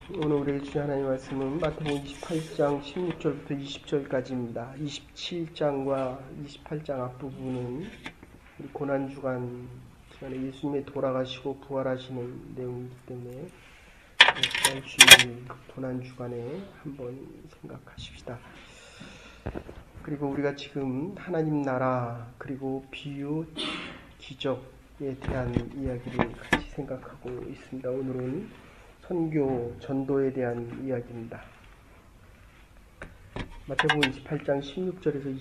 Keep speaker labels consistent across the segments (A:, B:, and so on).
A: 오늘 우리에게 주신 하나님의 말씀은 마태복음 28장 16절부터 20절까지입니다. 27장과 28장 앞부분은 우리 고난주간 시간에 예수님이 돌아가시고 부활하시는 내용이기 때문에 그날 주일 고난주간에 한번 생각하십시다. 그리고 우리가 지금 하나님 나라 그리고 비유, 기적에 대한 이야기를 같이 생각하고 있습니다. 오늘은 선교, 전도에 대한 이야기입니다. 마태복음 28장 16절에서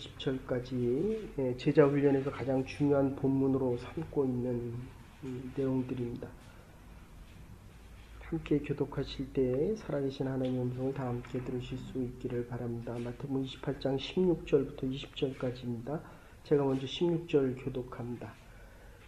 A: 20절까지 제자 훈련에서 가장 중요한 본문으로 삼고 있는 내용들입니다. 함께 교독하실 때 살아계신 하나님의 음성을 다 함께 들으실 수 있기를 바랍니다. 마태복음 28장 16절부터 20절까지입니다. 제가 먼저 16절 교독합니다.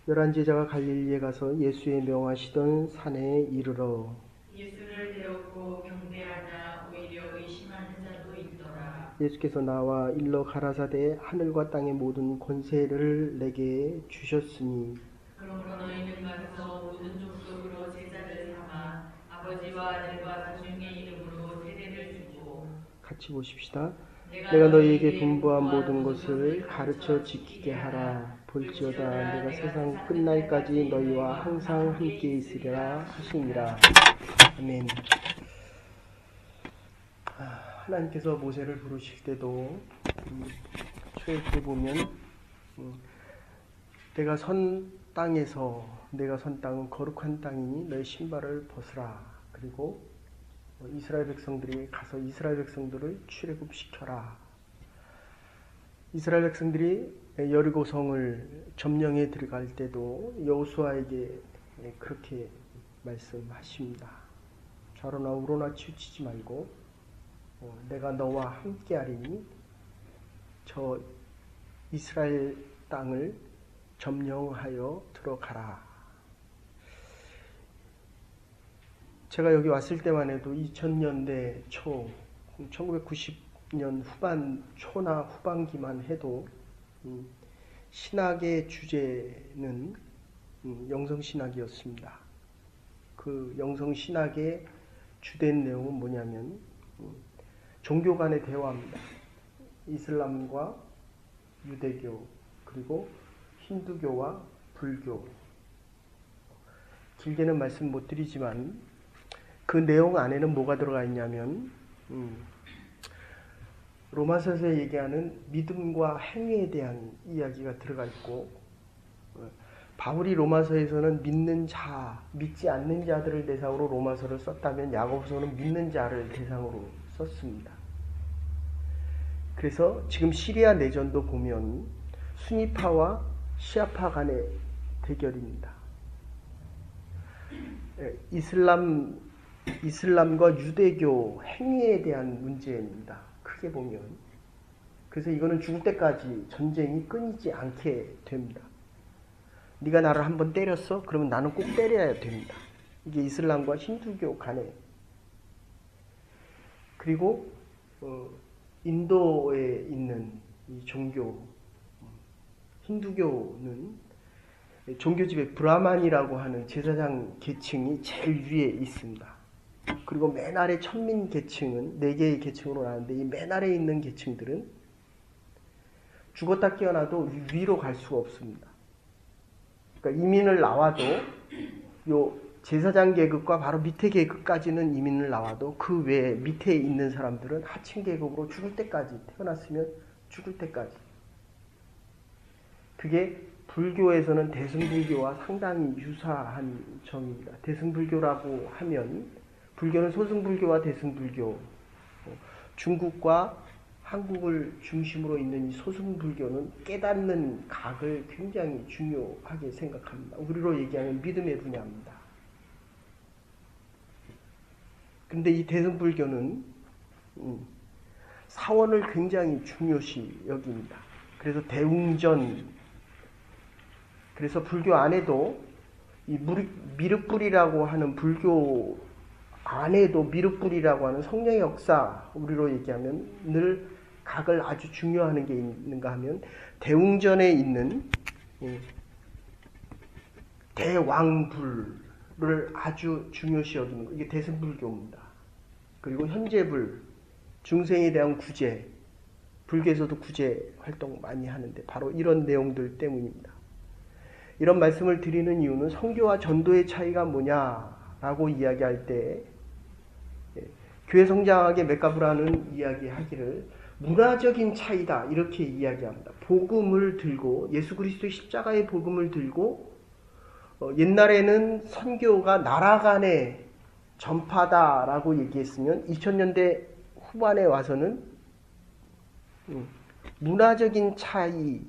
A: 11제자가 갈릴리에 가서 예수의 명하시던 산에 이르러
B: 예수를 데우고 경배하자 오히려 의심하는 자도 있더라.
A: 예수께서 나와 일러 가라사대 하늘과 땅의 모든 권세를 내게 주셨으니
B: 그러므로 너희는 가서 모든 족속으로 제자를 삼아 아버지와 아들과 성령의 이름으로 세례를 주고
A: 같이 보십시다. 내가 너희에게 분부한 모든 것을 가르쳐 지키게 하라. 볼지어다 내가 세상 끝날까지 너희와 항상 함께 있으리라 하시니라. 아멘. 하나님께서 모세를 부르실 때도 출애굽기에 보면 내가 선 땅은 거룩한 땅이니 너희 신발을 벗으라. 그리고 이스라엘 백성들이 가서 이스라엘 백성들을 출애굽시켜라. 이스라엘 백성들이 여리고성을 점령해 들어갈 때도 여호수아에게 그렇게 말씀하십니다. 좌로나 우로나 치우치지 말고 내가 너와 함께하리니 저 이스라엘 땅을 점령하여 들어가라. 제가 여기 왔을 때만 해도 2000년대 초, 1990년 후반 초나 후반기만 해도 신학의 주제는 영성신학이었습니다. 그 영성신학의 주된 내용은 뭐냐면 종교 간의 대화입니다. 이슬람과 유대교 그리고 힌두교와 불교. 길게는 말씀 못 드리지만 그 내용 안에는 뭐가 들어가 있냐면 로마서에서 얘기하는 믿음과 행위에 대한 이야기가 들어가 있고 바울이 로마서에서는 믿는 자, 믿지 않는 자들을 대상으로 로마서를 썼다면 야고보서는 믿는 자를 대상으로 썼습니다. 그래서 지금 시리아 내전도 보면 수니파와 시아파 간의 대결입니다. 이슬람과 유대교 행위에 대한 문제입니다. 크게 보면. 그래서 이거는 죽을 때까지 전쟁이 끊이지 않게 됩니다. 네가 나를 한번 때렸어? 그러면 나는 꼭 때려야 됩니다. 이게 이슬람과 힌두교 간에. 그리고 인도에 있는 이 종교, 힌두교는 종교집에 브라만이라고 하는 제사장 계층이 제일 위에 있습니다. 그리고 맨 아래 천민 계층은 4개의 계층으로 나는데 이 맨 아래에 있는 계층들은 죽었다 깨어나도 위로 갈 수가 없습니다. 그러니까 이민을 나와도 요 제사장 계급과 바로 밑에 계급까지는 이민을 나와도 그 외에 밑에 있는 사람들은 하층 계급으로 죽을 때까지 태어났으면 죽을 때까지. 그게 불교에서는 대승불교와 상당히 유사한 점입니다. 대승불교라고 하면 불교는 소승불교와 대승불교, 중국과 한국을 중심으로 있는 이 소승불교는 깨닫는 각을 굉장히 중요하게 생각합니다. 우리로 얘기하면 믿음의 분야입니다. 그런데 이 대승불교는 사원을 굉장히 중요시 여깁니다. 그래서 대웅전, 그래서 불교 안에도 이 미륵불이라고 하는 불교 안에도 미륵불이라고 하는 성령의 역사, 우리로 얘기하면 늘 각을 아주 중요하는 게 있는가 하면 대웅전에 있는 대왕불을 아주 중요시 여기는 거. 이게 대승불교입니다. 그리고 현재불, 중생에 대한 구제, 불교에서도 구제 활동 많이 하는데 바로 이런 내용들 때문입니다. 이런 말씀을 드리는 이유는 선교와 전도의 차이가 뭐냐라고 이야기할 때 교회 성장하게 메카브라는 이야기하기를 문화적인 차이다 이렇게 이야기합니다. 복음을 들고 예수 그리스도의 십자가의 복음을 들고 옛날에는 선교가 나라 간의 전파다라고 얘기했으면 2000년대 후반에 와서는 문화적인 차이,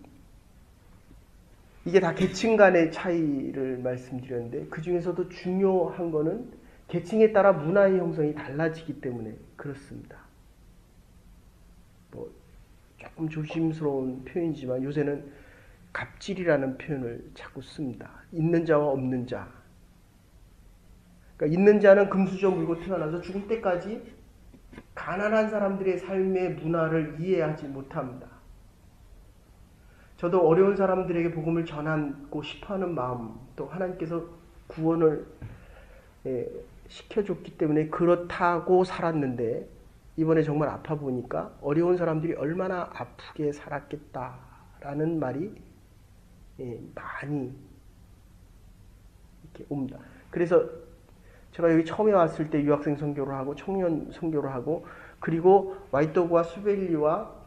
A: 이게 다 계층 간의 차이를 말씀드렸는데 그 중에서도 중요한 거는 계층에 따라 문화의 형성이 달라지기 때문에 그렇습니다. 뭐 조금 조심스러운 표현이지만 요새는 갑질이라는 표현을 자꾸 씁니다. 있는 자와 없는 자. 그러니까 있는 자는 금수저 물고 태어나서 죽을 때까지 가난한 사람들의 삶의 문화를 이해하지 못합니다. 저도 어려운 사람들에게 복음을 전하고 싶어하는 마음, 또 하나님께서 구원을 시켜줬기 때문에 그렇다고 살았는데 이번에 정말 아파 보니까 어려운 사람들이 얼마나 아프게 살았겠다라는 말이 많이 이렇게 옵니다. 그래서 제가 여기 처음에 왔을 때 유학생 선교를 하고 청년 선교를 하고 그리고 와이토그와 수벨리와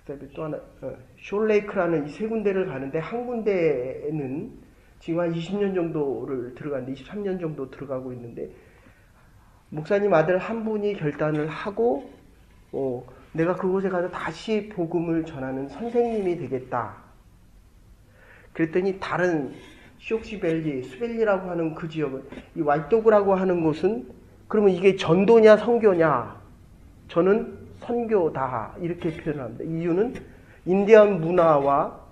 A: 그다음에 또 하나 숄레이크라는 이 세 군데를 가는데 한 군데는 지금 한 20년 정도를 들어갔는데 23년 정도 들어가고 있는데 목사님 아들 한 분이 결단을 하고 내가 그곳에 가서 다시 복음을 전하는 선생님이 되겠다. 그랬더니 다른 시옥시밸리, 수밸리라고 하는 그 지역은 이 와이토그라고 하는 곳은 그러면 이게 전도냐 선교냐? 저는 선교다 이렇게 표현합니다. 이유는 인디언 문화와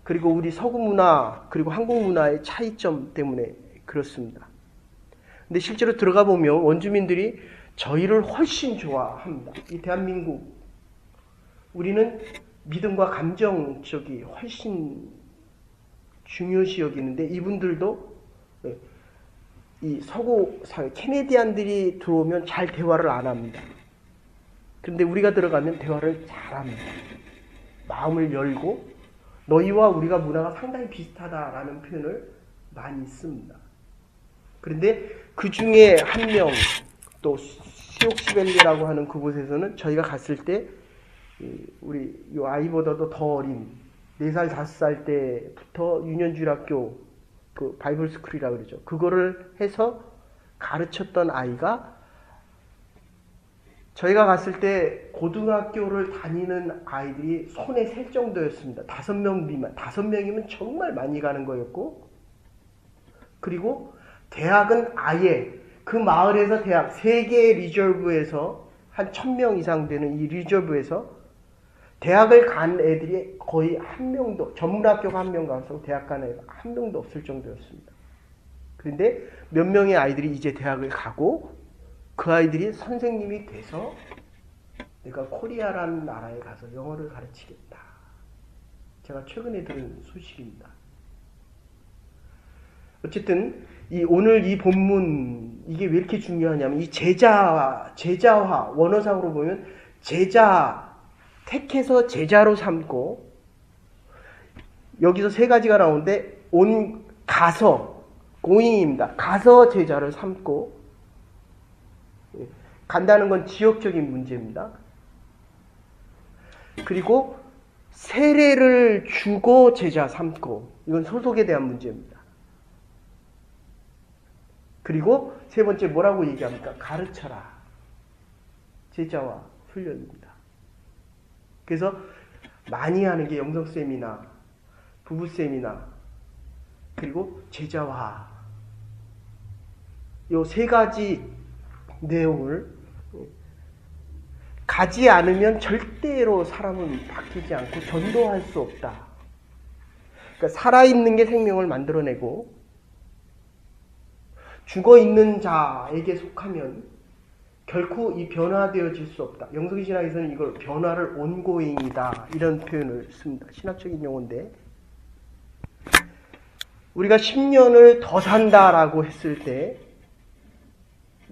A: 그리고 우리 서구 문화 그리고 한국 문화의 차이점 때문에 그렇습니다. 근데 실제로 들어가 보면 원주민들이 저희를 훨씬 좋아합니다. 이 대한민국 우리는 믿음과 감정 쪽이 훨씬 중요시 여기는데 이분들도 이 서구 사회 캐네디안들이 들어오면 잘 대화를 안 합니다. 그런데 우리가 들어가면 대화를 잘합니다. 마음을 열고 너희와 우리가 문화가 상당히 비슷하다라는 표현을 많이 씁니다. 그런데 그 중에 한 명, 또 시옥시밸리라고 하는 그곳에서는 저희가 갔을 때 우리 이 아이보다도 더 어린 4살, 5살 때부터 유년주일학교 그 바이블 스쿨이라고 그러죠. 그거를 해서 가르쳤던 아이가 저희가 갔을 때 고등학교를 다니는 아이들이 손에 셀 정도였습니다. 5명 미만. 5명이면 정말 많이 가는 거였고 그리고 대학은 아예 그 마을에서 대학 3개의 리저브에서 한 1000명 이상 되는 이 리저브에서 대학을 간 애들이 거의 한 명도, 전문학교가 한 명 가서 대학 간 애가 한 명도 없을 정도였습니다. 그런데 몇 명의 아이들이 이제 대학을 가고 그 아이들이 선생님이 돼서 내가 코리아라는 나라에 가서 영어를 가르치겠다. 제가 최근에 들은 소식입니다. 어쨌든 오늘 이 본문 이게 왜 이렇게 중요하냐면 이 제자화 원어상으로 보면 제자 택해서 제자로 삼고 여기서 3가지가 나오는데 가서 going입니다. 가서 제자를 삼고 간다는 건 지역적인 문제입니다. 그리고 세례를 주고 제자 삼고 이건 소속에 대한 문제입니다. 그리고 3번째 뭐라고 얘기합니까? 가르쳐라. 제자와 훈련입니다. 그래서 많이 하는 게 영성세미나 부부세미나 그리고 제자화 요 3가지 내용을 가지 않으면 절대로 사람은 바뀌지 않고 전도할 수 없다. 그러니까 살아있는 게 생명을 만들어내고 죽어있는 자에게 속하면 결코 이 변화되어질 수 없다. 영성의 신학에서는 이걸 변화를 온고잉이다 이런 표현을 씁니다. 신학적인 용어인데 우리가 10년을 더 산다라고 했을 때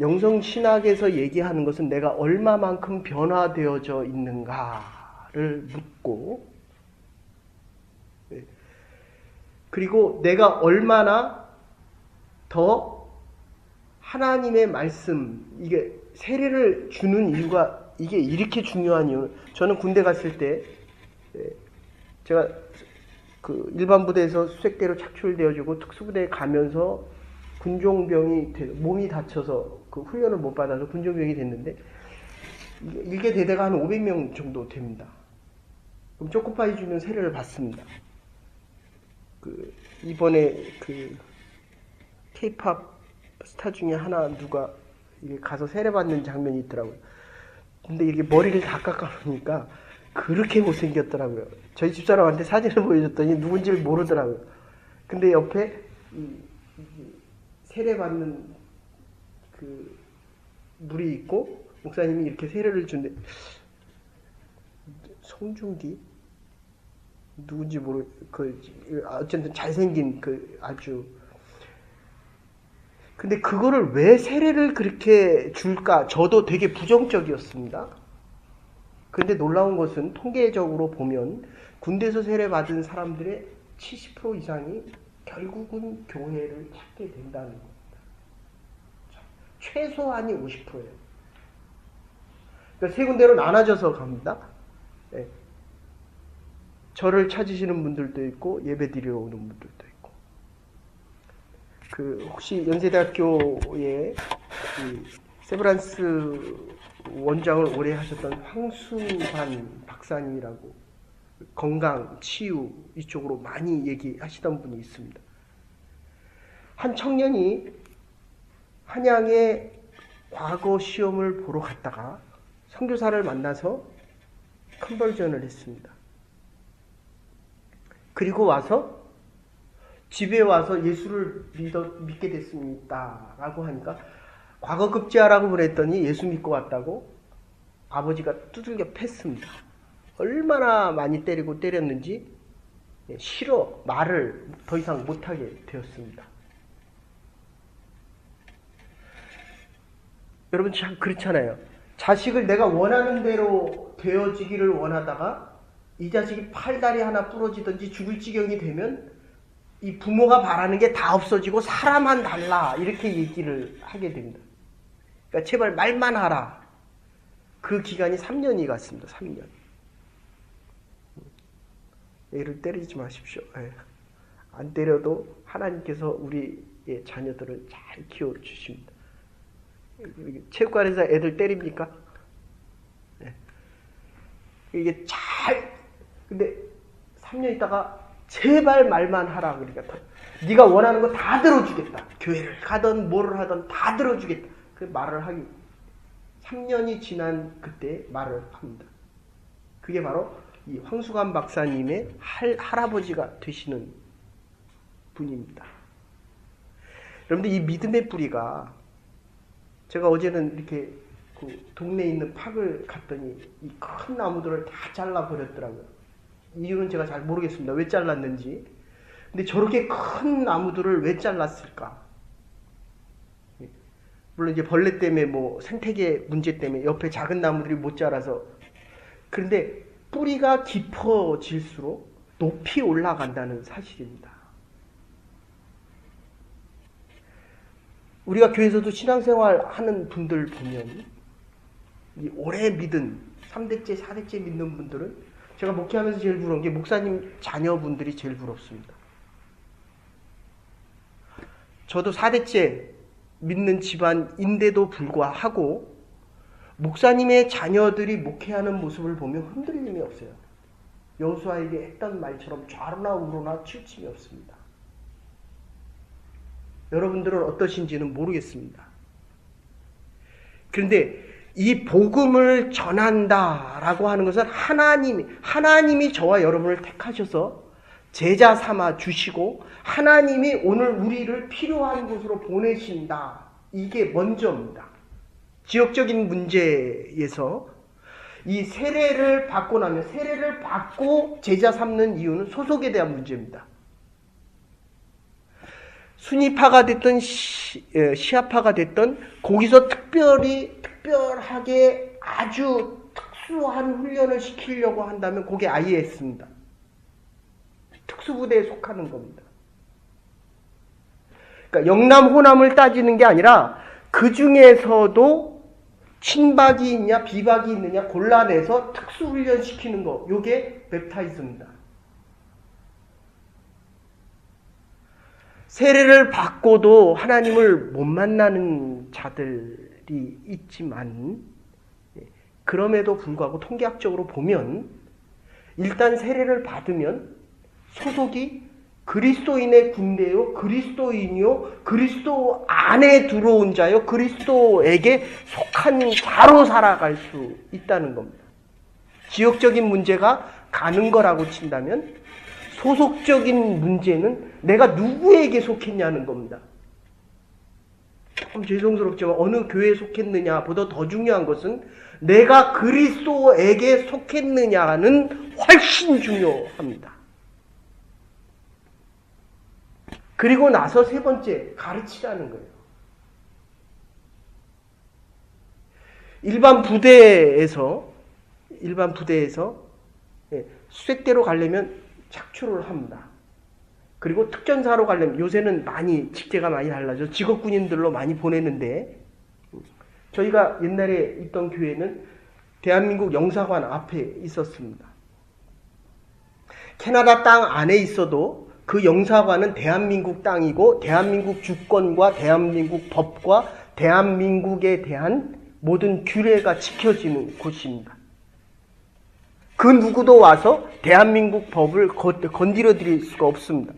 A: 영성신학에서 얘기하는 것은 내가 얼마만큼 변화되어져 있는가를 묻고, 그리고 내가 얼마나 더 하나님의 말씀, 이게 세례를 주는 이유가, 이게 이렇게 중요한 이유. 저는 군대 갔을 때 제가 그 일반 부대에서 수색대로 착출되어지고 특수부대에 가면서 군종병이 몸이 다쳐서 그 훈련을 못 받아서 군종병이 됐는데, 일개 대대가 한 500명 정도 됩니다. 그럼 초코파이 주면 세례를 받습니다. 그 이번에 그 K-팝 스타 중에 하나 누가 이게 가서 세례 받는 장면이 있더라고요. 근데 이렇게 머리를 다 깎아놓으니까 그렇게 못생겼더라고요. 저희 집사람한테 사진을 보여줬더니 누군지를 모르더라고요. 근데 옆에 세례 받는 그 물이 있고 목사님이 이렇게 세례를 준대. 송중기? 누군지 어쨌든 잘생긴 아주. 근데 그거를 왜 세례를 그렇게 줄까? 저도 되게 부정적이었습니다. 근데 놀라운 것은 통계적으로 보면 군대에서 세례 받은 사람들의 70% 이상이 결국은 교회를 찾게 된다는 겁니다. 최소한이 50%예요. 그러니까 세 군데로 나눠져서 갑니다. 네. 저를 찾으시는 분들도 있고 예배 드리러 오는 분들도 있고. 혹시 연세대학교에 세브란스 원장을 오래 하셨던 황수환 박사님이라고 건강, 치유 이쪽으로 많이 얘기하시던 분이 있습니다. 한 청년이 한양에 과거 시험을 보러 갔다가 선교사를 만나서 컨버전을 했습니다. 그리고 와서 집에 와서 예수를 믿게 됐습니다 라고 하니까 과거 급제하라고 보냈더니 예수 믿고 왔다고 아버지가 두들겨 팼습니다. 얼마나 많이 때렸는지 싫어 말을 더 이상 못하게 되었습니다. 여러분 참 그렇잖아요. 자식을 내가 원하는 대로 되어지기를 원하다가 이 자식이 팔다리 하나 부러지든지 죽을 지경이 되면 이 부모가 바라는 게 다 없어지고 사람만 달라 이렇게 얘기를 하게 됩니다. 그러니까 제발 말만 하라. 그 기간이 3년이 갔습니다. 3년. 애를 때리지 마십시오. 안 때려도 하나님께서 우리의 자녀들을 잘 키워주십니다. 체육관에서 애들 때립니까? 이게 근데 3년 있다가 제발 말만 하라. 그러니까 네가 원하는 거 다 들어주겠다. 교회를 가든 뭐를 하든 다 들어주겠다. 그 말을 하기 3년이 지난 그때 말을 합니다. 그게 바로 이 황수관 박사님의 할아버지가 되시는 분입니다. 여러분들 이 믿음의 뿌리가, 제가 어제는 이렇게 동네에 있는 팍을 갔더니 이 큰 나무들을 다 잘라버렸더라고요. 이유는 제가 잘 모르겠습니다. 왜 잘랐는지. 근데 저렇게 큰 나무들을 왜 잘랐을까? 물론 이제 벌레 때문에 생태계 문제 때문에 옆에 작은 나무들이 못 자라서. 그런데 뿌리가 깊어질수록 높이 올라간다는 사실입니다. 우리가 교회에서도 신앙생활 하는 분들 보면 이 오래 믿은 3대째, 4대째 믿는 분들은 제가 목회하면서 제일 부러운 게 목사님 자녀분들이 제일 부럽습니다. 저도 4대째 믿는 집안인데도 불구하고 목사님의 자녀들이 목회하는 모습을 보면 흔들림이 없어요. 여호수아에게 했던 말처럼 좌로나 우로나 치우침이 없습니다. 여러분들은 어떠신지는 모르겠습니다. 그런데 이 복음을 전한다라고 하는 것은 하나님이 저와 여러분을 택하셔서 제자 삼아 주시고 하나님이 오늘 우리를 필요한 곳으로 보내신다. 이게 먼저입니다. 지역적인 문제에서 이 세례를 받고 나면 세례를 받고 제자 삼는 이유는 소속에 대한 문제입니다. 순위파가 됐든 시아파가 됐든 거기서 특별하게 아주 특수한 훈련을 시키려고 한다면 그게 IS입니다. 특수부대에 속하는 겁니다. 그러니까 영남, 호남을 따지는 게 아니라 그 중에서도 친박이 있냐 비박이 있느냐 골라내서 특수훈련 시키는 거, 요게 웹타이즈입니다. 세례를 받고도 하나님을 못 만나는 자들이 있지만 그럼에도 불구하고 통계학적으로 보면 일단 세례를 받으면 소속이 그리스도인의 군대요, 그리스도인이요, 그리스도 안에 들어온 자요, 그리스도에게 속한 자로 살아갈 수 있다는 겁니다. 지역적인 문제가 가는 거라고 친다면 소속적인 문제는 내가 누구에게 속했냐는 겁니다. 조금 죄송스럽지만 어느 교회에 속했느냐 보다 더 중요한 것은 내가 그리스도에게 속했느냐는 훨씬 중요합니다. 그리고 나서 세 번째, 가르치라는 거예요. 일반 부대에서 수색대로 가려면 착출을 합니다. 그리고 특전사로 가려면 요새는 많이 직제가 많이 달라져 직업군인들로 많이 보내는데 저희가 옛날에 있던 교회는 대한민국 영사관 앞에 있었습니다. 캐나다 땅 안에 있어도 그 영사관은 대한민국 땅이고 대한민국 주권과 대한민국 법과 대한민국에 대한 모든 규례가 지켜지는 곳입니다. 그 누구도 와서 대한민국 법을 건드려 드릴 수가 없습니다.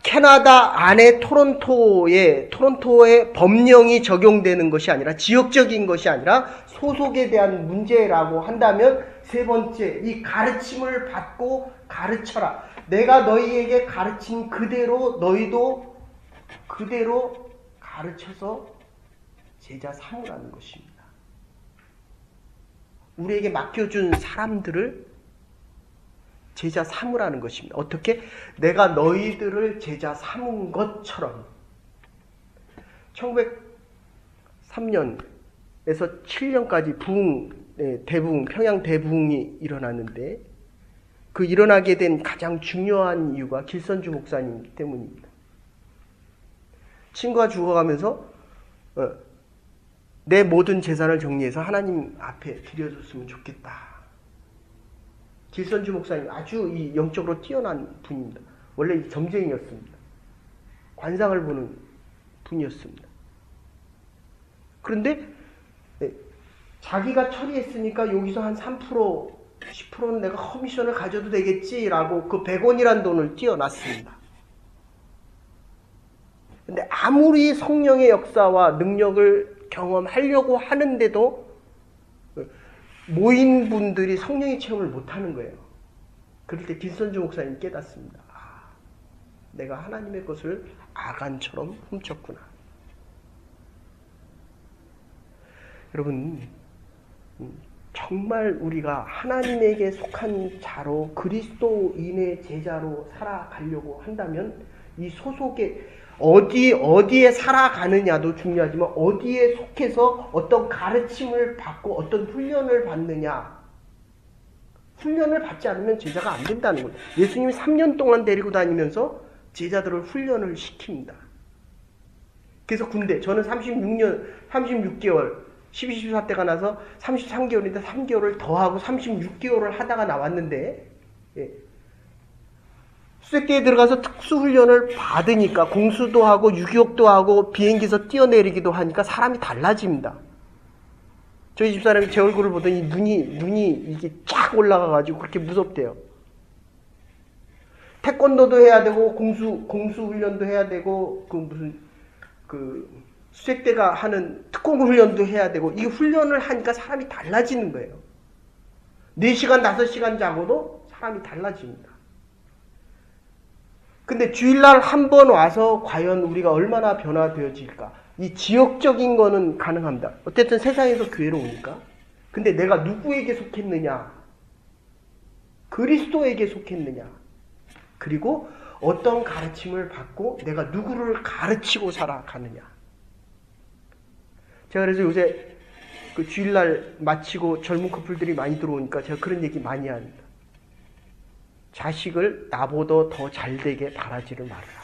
A: 캐나다 안에 토론토의 법령이 적용되는 것이 아니라 지역적인 것이 아니라 소속에 대한 문제라고 한다면 세 번째, 이 가르침을 받고 가르쳐라. 내가 너희에게 가르친 그대로 너희도 그대로 가르쳐서 제자 삼으라는 것입니다. 우리에게 맡겨준 사람들을 제자 삼으라는 것입니다. 어떻게? 내가 너희들을 제자 삼은 것처럼. 1903년에서 7년까지 평양 대부흥이 일어났는데 그 일어나게 된 가장 중요한 이유가 길선주 목사님 때문입니다. 친구가 죽어가면서 내 모든 재산을 정리해서 하나님 앞에 드려줬으면 좋겠다. 길선주 목사님 아주 이 영적으로 뛰어난 분입니다. 원래 점쟁이였습니다. 관상을 보는 분이었습니다. 그런데 자기가 처리했으니까 여기서 한 3%, 10%는 내가 커미션을 가져도 되겠지라고 그 100원이란 돈을 띄워놨습니다. 근데 아무리 성령의 역사와 능력을 경험하려고 하는데도 모인 분들이 성령의 체험을 못하는 거예요. 그럴 때 길선주 목사님이 깨닫습니다. 내가 하나님의 것을 아간처럼 훔쳤구나. 여러분, 정말 우리가 하나님에게 속한 자로 그리스도인의 제자로 살아가려고 한다면 이 소속에 어디에 살아가느냐도 중요하지만 어디에 속해서 어떤 가르침을 받고 어떤 훈련을 받느냐. 훈련을 받지 않으면 제자가 안 된다는 거예요. 예수님이 3년 동안 데리고 다니면서 제자들을 훈련을 시킵니다. 그래서 군대, 저는 36개월, 12, 14 때가 나서 33개월인데 3개월을 더하고 36개월을 하다가 나왔는데 수색대에 들어가서 특수훈련을 받으니까 공수도 하고 유격도 하고 비행기에서 뛰어내리기도 하니까 사람이 달라집니다. 저희 집사람이 제 얼굴을 보더니 눈이 이게 쫙 올라가가지고 그렇게 무섭대요. 태권도도 해야 되고 공수훈련도 해야 되고 수색대가 하는 특공훈련도 해야 되고 이 훈련을 하니까 사람이 달라지는 거예요. 4시간, 5시간 자고도 사람이 달라집니다. 근데 주일날 한 번 와서 과연 우리가 얼마나 변화되어질까? 이 지역적인 거는 가능합니다. 어쨌든 세상에서 교회로 오니까. 근데 내가 누구에게 속했느냐? 그리스도에게 속했느냐? 그리고 어떤 가르침을 받고 내가 누구를 가르치고 살아가느냐. 제가 그래서 요새 그 주일날 마치고 젊은 커플들이 많이 들어오니까 제가 그런 얘기 많이 합니다. 자식을 나보다 더 잘되게 바라지를 말아라.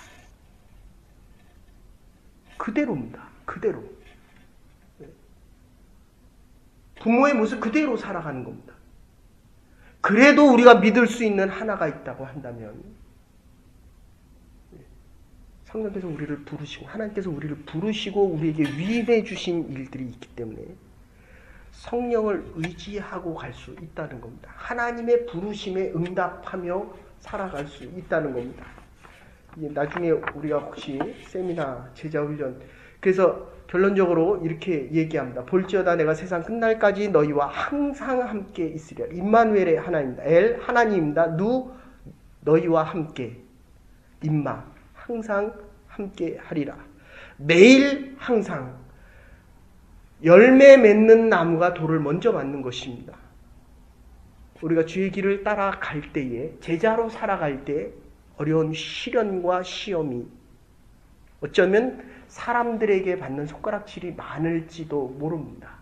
A: 그대로입니다. 그대로. 부모의 모습 그대로 살아가는 겁니다. 그래도 우리가 믿을 수 있는 하나가 있다고 한다면 성령께서 우리를 부르시고 하나님께서 우리를 부르시고 우리에게 위임해 주신 일들이 있기 때문에 성령을 의지하고 갈 수 있다는 겁니다. 하나님의 부르심에 응답하며 살아갈 수 있다는 겁니다. 나중에 우리가 혹시 세미나, 제자훈련, 그래서 결론적으로 이렇게 얘기합니다. 볼지어다 내가 세상 끝날까지 너희와 항상 함께 있으리라. 임마누엘의 하나님입니다. 엘 하나님입니다. 너희와 함께. 임마 항상 함께 하리라. 매일 항상. 열매 맺는 나무가 돌을 먼저 맞는 것입니다. 우리가 주의 길을 따라갈 때에, 제자로 살아갈 때 어려운 시련과 시험이 어쩌면 사람들에게 받는 손가락질이 많을지도 모릅니다.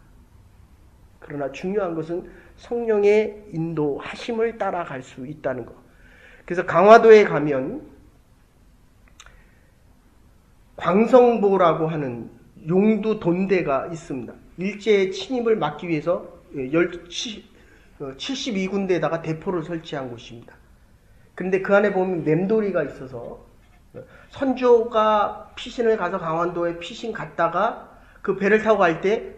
A: 그러나 중요한 것은 성령의 인도하심을 따라갈 수 있다는 것. 그래서 강화도에 가면 광성보라고 하는 용두 돈대가 있습니다. 일제 침입을 막기 위해서 72군데에다가 대포를 설치한 곳입니다. 그런데 그 안에 보면 맴돌이가 있어서 선조가 피신을 가서 강원도에 피신 갔다가 그 배를 타고 갈 때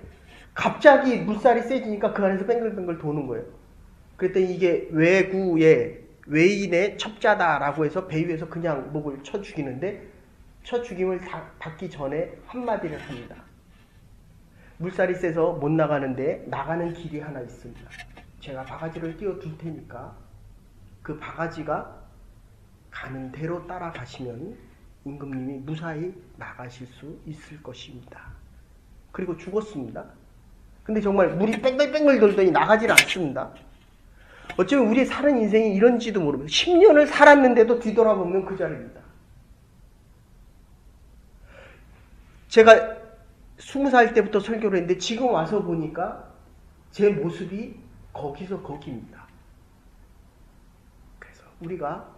A: 갑자기 물살이 세지니까 그 안에서 뱅글뱅글 도는 거예요. 그랬더니 이게 외인의 첩자다라고 해서 배 위에서 그냥 목을 쳐 죽이는데 쳐 죽임을 받기 전에 한마디를 합니다. 물살이 세서 못 나가는데 나가는 길이 하나 있습니다. 제가 바가지를 띄워둘 테니까 그 바가지가 가는 대로 따라가시면 임금님이 무사히 나가실 수 있을 것입니다. 그리고 죽었습니다. 근데 정말 물이 뺑글뺑글 돌더니 나가질 않습니다. 어쩌면 우리의 사는 인생이 이런지도 모릅니다. 10년을 살았는데도 뒤돌아보면 그 자리입니다. 제가 20살 때부터 설교를 했는데 지금 와서 보니까 제 모습이 거기서 거기입니다. 그래서 우리가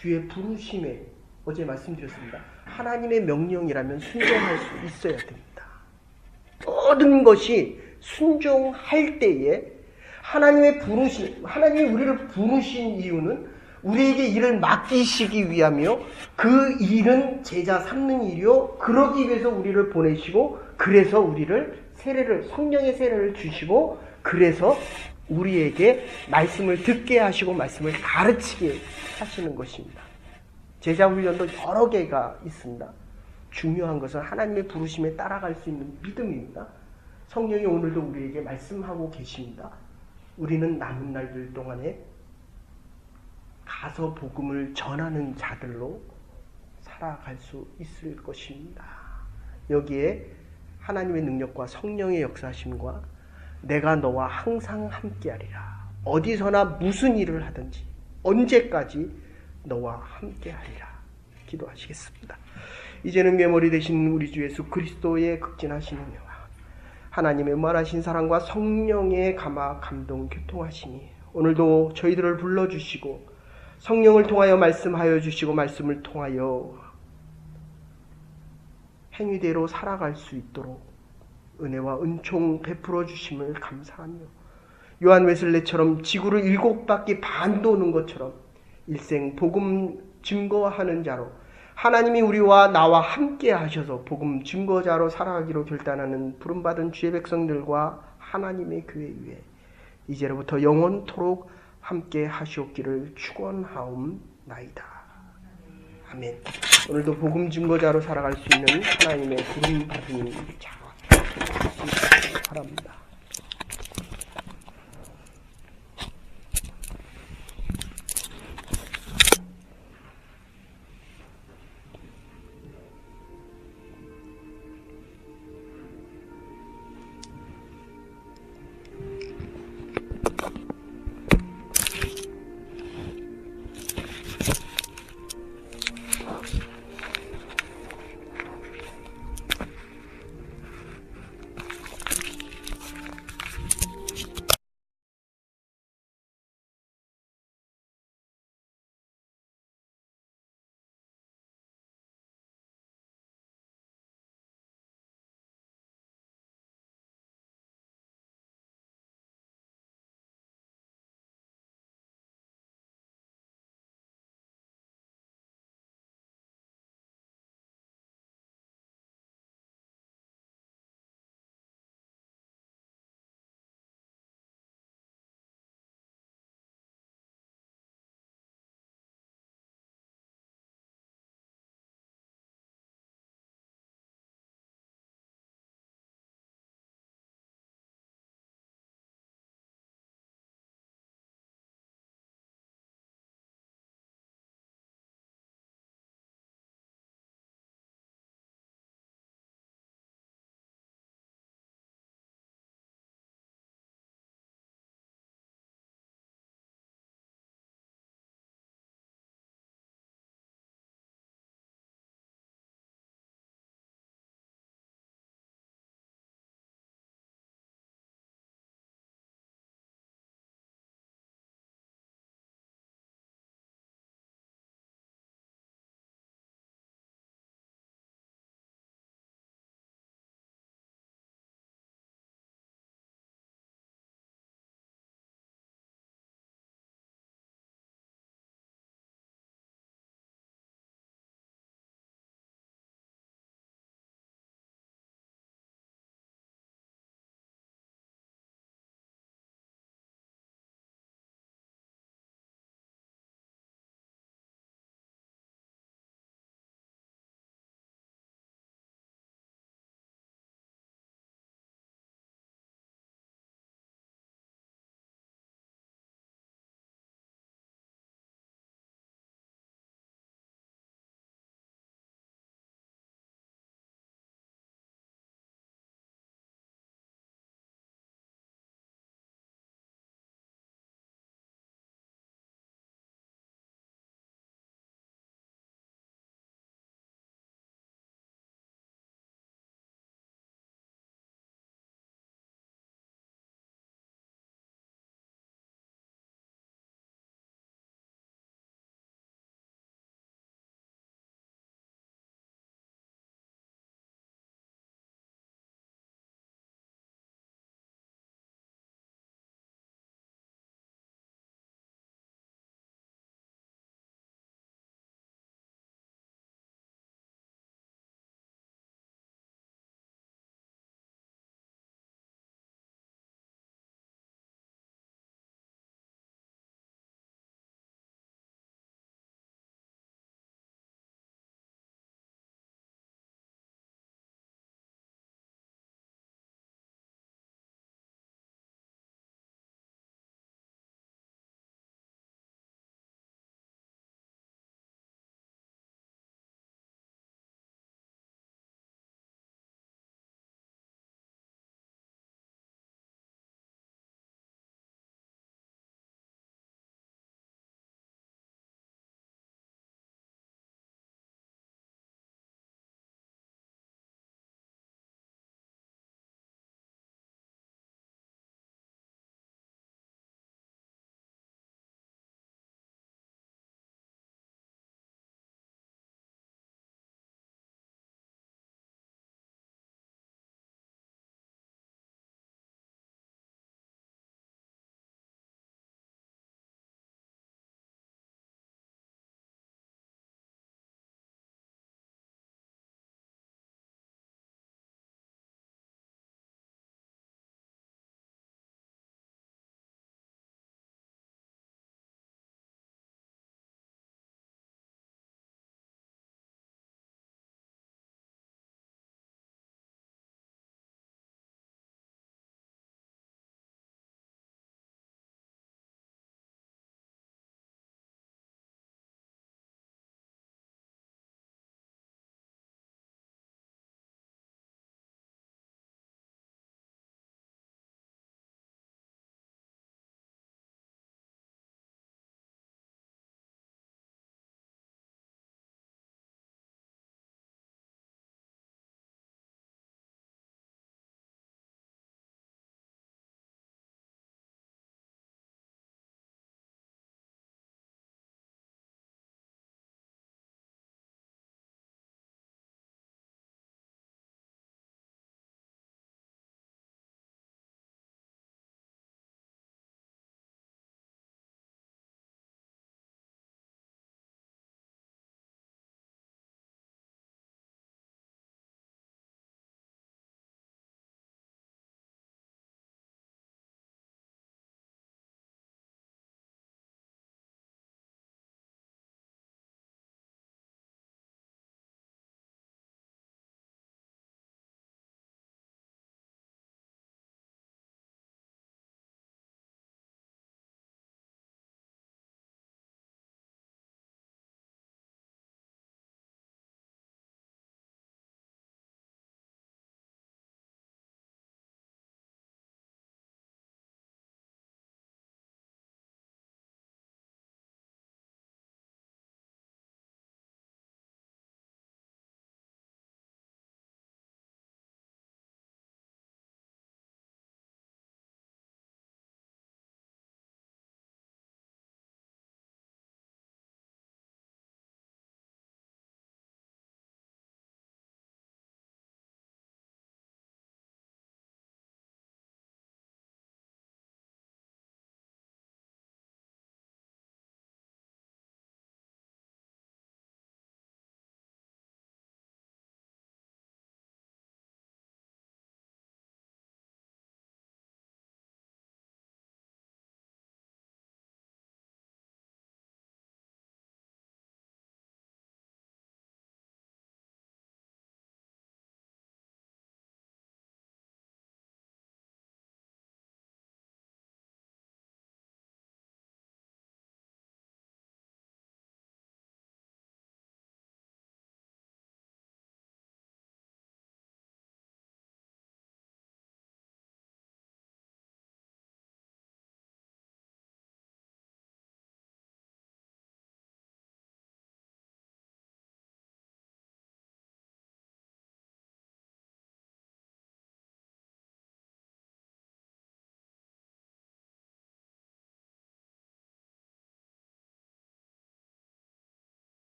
A: 주의 부르심에 어제 말씀드렸습니다. 하나님의 명령이라면 순종할 수 있어야 됩니다. 모든 것이 순종할 때에 하나님의 부르심, 하나님이 우리를 부르신 이유는 우리에게 일을 맡기시기 위하며 그 일은 제자 삼는 일이요. 그러기 위해서 우리를 보내시고 그래서 우리를 성령의 세례를 주시고 그래서 우리에게 말씀을 듣게 하시고 말씀을 가르치게 하시는 것입니다. 제자 훈련도 여러 개가 있습니다. 중요한 것은 하나님의 부르심에 따라갈 수 있는 믿음입니다. 성령이 오늘도 우리에게 말씀하고 계십니다. 우리는 남은 날들 동안에 가서 복음을 전하는 자들로 살아갈 수 있을 것입니다. 여기에 하나님의 능력과 성령의 역사심과 내가 너와 항상 함께하리라. 어디서나 무슨 일을 하든지 언제까지 너와 함께하리라. 기도하시겠습니다. 이제는 메모리 되신 우리 주 예수 그리스도의 극진하신 은혜와 하나님의 무한하신 사랑과 성령의 감화 감동 교통하시니 오늘도 저희들을 불러주시고 성령을 통하여 말씀하여 주시고 말씀을 통하여 행위대로 살아갈 수 있도록 은혜와 은총 베풀어 주심을 감사하며 요한 웨슬레처럼 지구를 7바퀴 반 도는 것처럼 일생 복음 증거하는 자로 하나님이 우리와 나와 함께 하셔서 복음 증거자로 살아가기로 결단하는 부름받은 주의 백성들과 하나님의 교회 위에 이제로부터 영원토록 함께 하시옵기를 축원하옵나이다. 아멘. 오늘도 복음 증거자로 살아갈 수 있는 하나님의 부름받은 자 바랍니다.